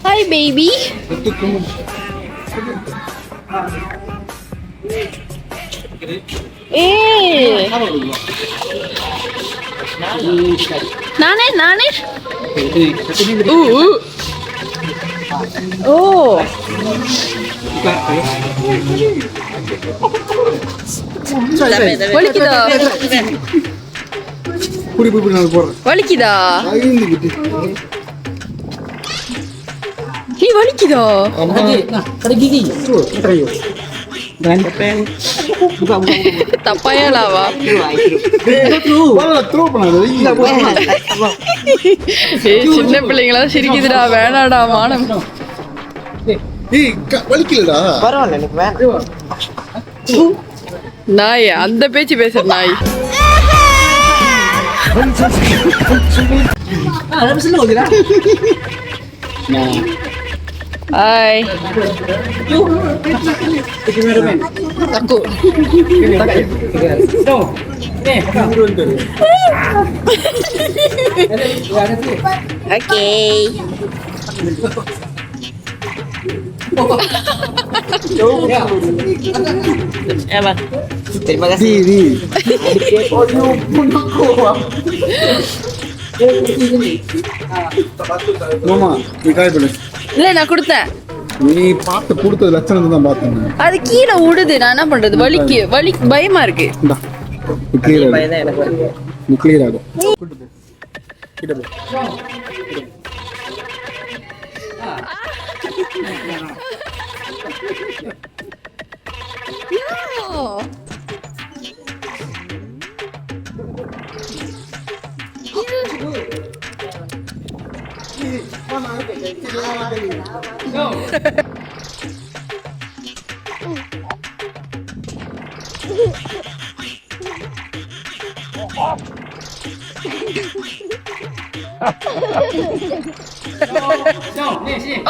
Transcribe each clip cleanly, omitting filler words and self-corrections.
Hi baby. Eh. Nane. Oh. வலிக்குதா? வலிக்குதா? நீ வலிக்குதா? தப்பாயாலாவா? சின்ன பிள்ளைங்களா சிரிக்குதுடா, வேணாடா மானம். நாய் அந்த பேச்சு பேசுற நாய். Hai. Takut. Okay. Terima kasih. Mama, இல்ல நான் கொடுத்தேன். நீ பார்த்து கொடுத்த லட்சணத்தை தான் பார்த்தேன். அது கீழே விடுது, நான் என்ன பண்றது? வலி பயமா இருக்கு. கிளியர் ஆகும்.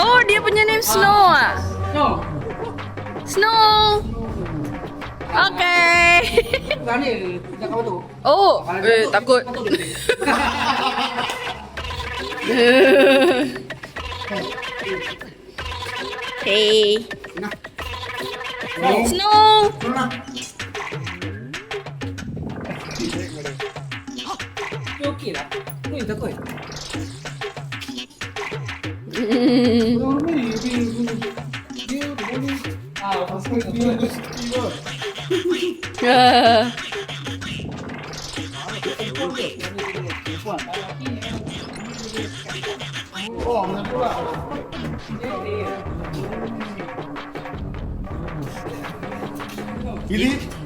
Oh, dia punya name Snow ah? Snow. Okay. Oh, takut. Hey. Snow.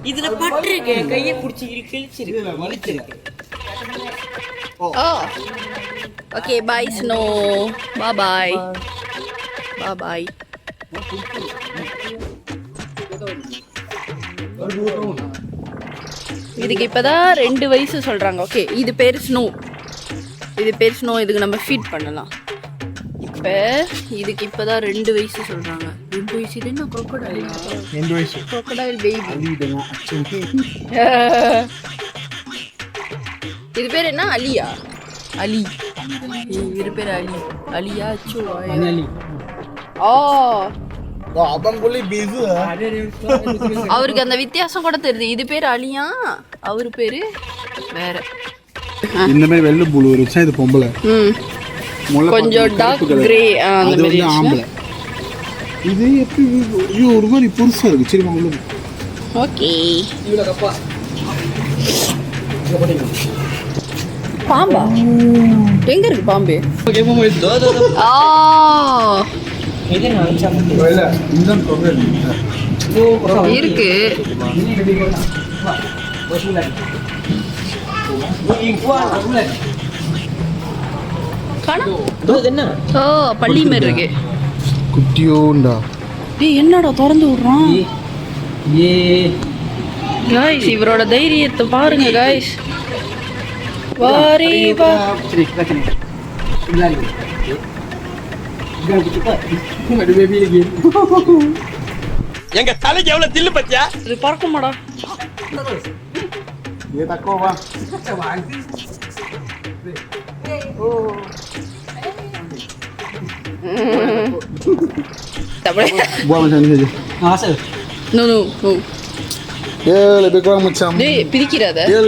இதுல பட்டிருக்கு, கையை பிடிச்சி கிழிச்சிருக்கு. Oh. Okay, bye Snow. Bye. இதுக்கு இப்பதான் 2 வயசு சொல்றாங்க. ஓகே, இது பேர் ஸ்னோ. இதுக்கு நம்ம ஃபீட் பண்ணலாம். இதுக்கு இப்பதான் 2 வயசு சொல்றாங்க. 2 வயசு இது என்ன crocodile? 2 வயசு. crocodile baby. இது பேர் என்ன? அலியா? அலி. இது பேர் அலியா? அச்சோ அலி. அவருக்கு அந்த வித்தியாசம் கூட தெரியுது. இது பேர் அலியா, அவரு பேரு வேற. இந்த மாதிரி வெள்ளை புழு இருந்துச்சா இது பொம்பளை. கொஞ்சம் டார்க் கிரே அந்த மாதிரி ஆம்பளை. இது எப்படி ஒரு மாதிரி புதுசா இருக்கு. சரி வாங்க. ஓகே. பாம்பா? எங்க இருக்கு பாம்பு? இருக்கு. பள்ளி மாதிரி இருக்கு. குட்டியோண்டா. என்னடா திறந்து விடுறான்? गाइस இவரோட தைரியத்தை பாருங்க गाइस. வாரி வா. எங்க தலைக்கு எவ்வளவு தில்லு பத்தியா? இது பறக்குமாடா? ये तको वा Tak boleh. Buat macam ni saja. Rasa? No. Dia lebih kurang macam Dia பிரிக்கிறாத. dia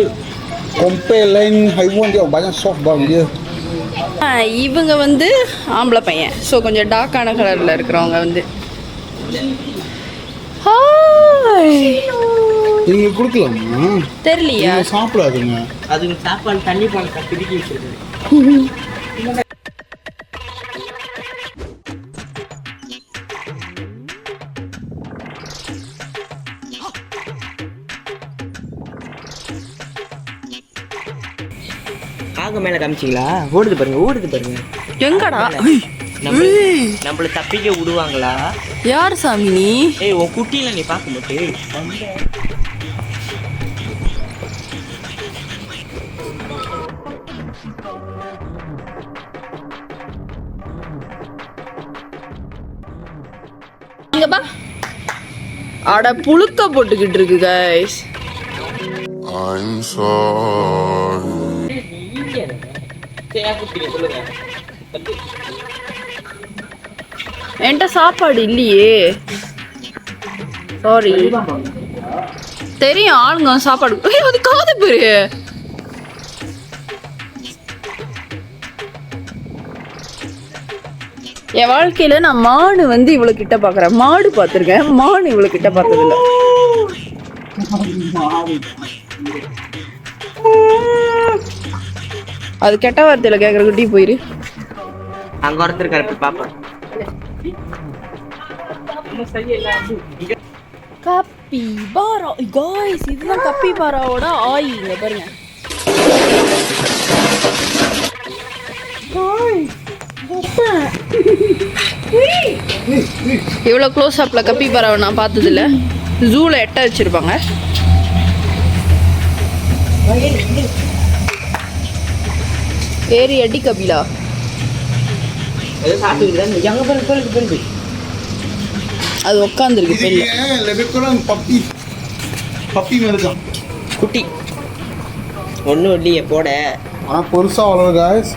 compare lain haiwan dia banyak soft bang dia. இவங்க வந்து ஆம்பளை பையன். ஸோ கொஞ்சம் டார்க்கான கலரில் இருக்கிறவங்க வந்து ஹாய் நீங்க கொடுக்கலாமா? தெரியலையா? நீங்க சாப்பிடாதுங்க. அதுக்கு சாப்பாடு தண்ணி பால் பிடிக்கி வச்சிருக்கு. காக மேல காமிச்சிங்களா? ஓடுது பாருங்க. எங்கடா? நம்மள தப்பிக்க விடுவாங்களா? யார் சாமி நீ? ஏய் உன் குட்டியில நீ பார்க்க மாட்டே. இங்க பா. அட புழுக்க போட்டுக்கிட்டு இருக்கு கைஸ். I'm sorry. என்கிட்ட சாப்பாடு இல்லையே. சாரி. தெரியும் ஆளுங்க சாப்பாடு. அது காது பேரு. என் வாழ்க்கையில நான் மாடு வந்து இவ்வளவு கிட்ட பாக்குறேன். மாடு பார்த்திருக்கேன், மாடு இவ்வளவு கிட்ட பார்த்தது இல்ல. அது கெட்ட வார்த்தையில கேக்குற குட்டி போயிரு. அங்க ஒருத்தர் இருக்காரு பாப்பா. கப்பிபாரா गाइस, இதுதான் கப்பிபாராவோட ஆய். இங்க பாருங்க. இவ்வளவு க்ளோஸ் அப்ல கப்பிபாராவை நான் பார்த்தது இல்ல. ஜூல எட்ட வச்சிருப்பாங்க. ஏரி அடி கபிலா. ஏதோ சாப்பிட்டுக்கிட்டு எங்க போயிருக்கு. அது உட்காந்துருக்கு பெல்ல. lebih kurang பப்பி மாதிரி தான். குட்டி ஒன்றும் இல்லையே போட. ஆனால் பெருசாக வளரும் காய்ஸ்.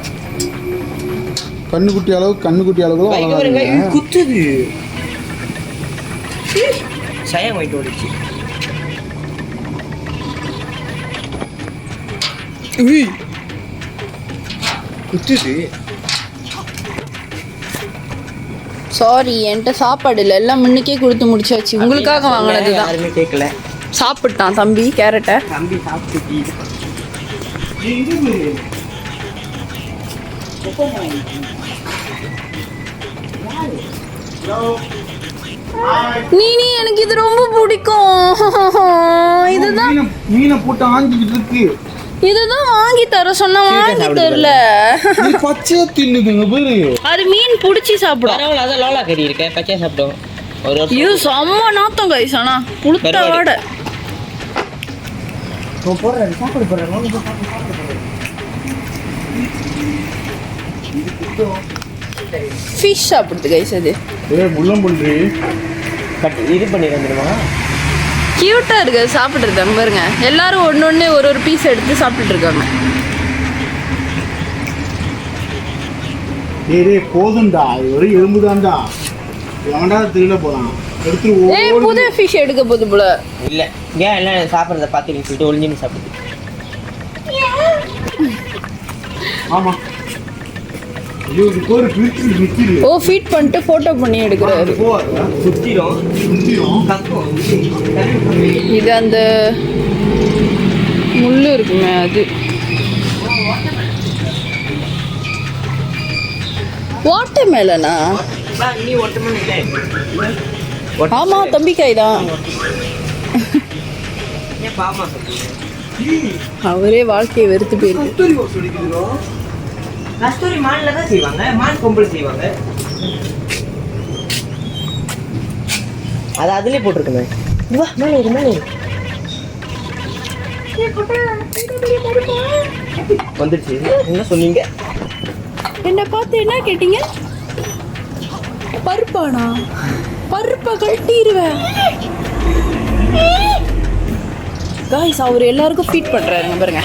கண்ணுக்குட்டி அளவுக்கு வளரும். குத்துது சயம் வாங்கிட்டு ஓடிச்சு. குத்துது. சாரி, என்கிட்ட சாப்பாடு இல்லை. எல்லாம் முன்னுக்கே கொடுத்து முடிச்சாச்சு. உங்களுக்காக வாங்கினது தான். யாருமே கேட்கல. சாப்பிட்டான் தம்பி கேரட்டை. தம்பி சாப்பிட்டு நீ எனக்கு இது ரொம்ப பிடிக்கும். இதுதான் மீனை போட்டு ஆஞ்சிக்கிட்டு இருக்கு. இதுதான் வாங்கி தர சொன்னா வாங்கி தரல. பச்சையா தின்னுதுங்க பாரு. அது மீன் புடிச்சு சாப்பிடும். பரவாயில்ல, அதான் லோலா கறி இருக்கேன், பச்சை சாப்பிடும். இது செம்ம நாத்தம் கைஸ். ஆனா புளுத்த வாடை. சாப்பாடு போடுறேன். ஃபிஷ் சாப்பிடுது கைஸ். அது முள்ளம்பன்றி இது பண்ணிடுமா? கியூட்டா இருக்கு சாப்பிட்டுருக்காங்க பாருங்க. எல்லாரும் ஒன்னொன்னு ஒரு பீஸ் எடுத்து சாப்பிட்டுட்டு இருக்காங்க. ஏய் போதும்டா, இது ஒரு எறும்பு தான்டா. எவன்டா திருட போறான்? எடுத்து புது ஃபிஷ் எடுக்க போகுது போல. இல்ல ஏன் எல்லாம் சாப்பிட்றத பார்த்து நீங்க சொல்லிட்டு ஒளிஞ்சு சாப்பிடுது. ஆமா. ஓ ஃபீட் பண்ணிட்டு போட்டோ பண்ணி எடுக்கிறாரு. இது அந்த முள்ளு இருக்குமே அது. வாட்டர் மேலனா? ஆமா தம்பிக்காய் தான். அவரே வாழ்க்கையை வெறுத்து போயிருக்கு. கஸ்தூரி மான்ல தான் செய்வாங்க, மான் கொம்புல செய்வாங்க. அது அதுலயே போட்டுருக்குமே. வா மேலே இரு, மேலே இரு. வந்துடுச்சு. என்ன சொன்னீங்க? என்ன பார்த்து என்ன கேட்டீங்க? பருப்பானா? பருப்பை கட்டிடுவேன். காய்ஸ் அவர் எல்லாருக்கும் ஃபீட் பண்றாருங்க பாருங்க.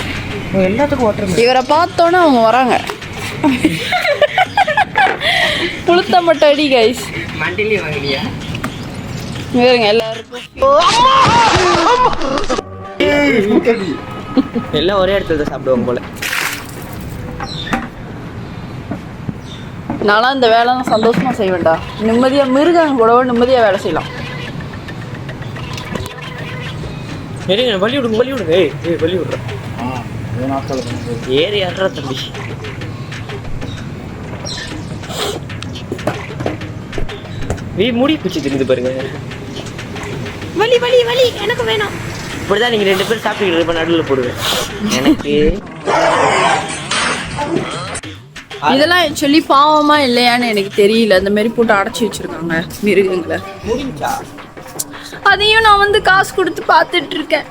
எல்லாத்துக்கும் வாட்டர். இவரை பார்த்தோன்னே அவங்க வராங்க. புளுத்த மட்டும் அடி கைஸ். மண்டிலேயே வாங்கினியா? வேறுங்க எல்லாருக்கும் எல்லாம் ஒரே இடத்துல தான் சாப்பிடுவாங்க போல. நான்லாம் இந்த வேலை சந்தோஷமா செய்வேன்டா. நிம்மதியா மிருகம் கூட நிம்மதியா வேலை செய்யலாம். வலி விடுங்க. ஏய் வலி விடுறேன். ஏறி ஏறா தம்பி. முடி பிடிச்சி திங்குது பாருங்க. வலி எனக்கு வேணும். இப்படிதான் நீங்க 2 பேரும் சாப்பிட்டு இருப்ப நடுவில் போடுவேன் எனக்கு. இதெல்லாம் ஆக்சுவலி பாவமா இல்லையான்னு எனக்கு தெரியல. அந்த மாதிரி போட்டு அடைச்சி வச்சிருக்காங்க மிருகங்களை. முடிஞ்சா அதையும் நான் வந்து காசு கொடுத்து பார்த்துட்டு இருக்கேன்.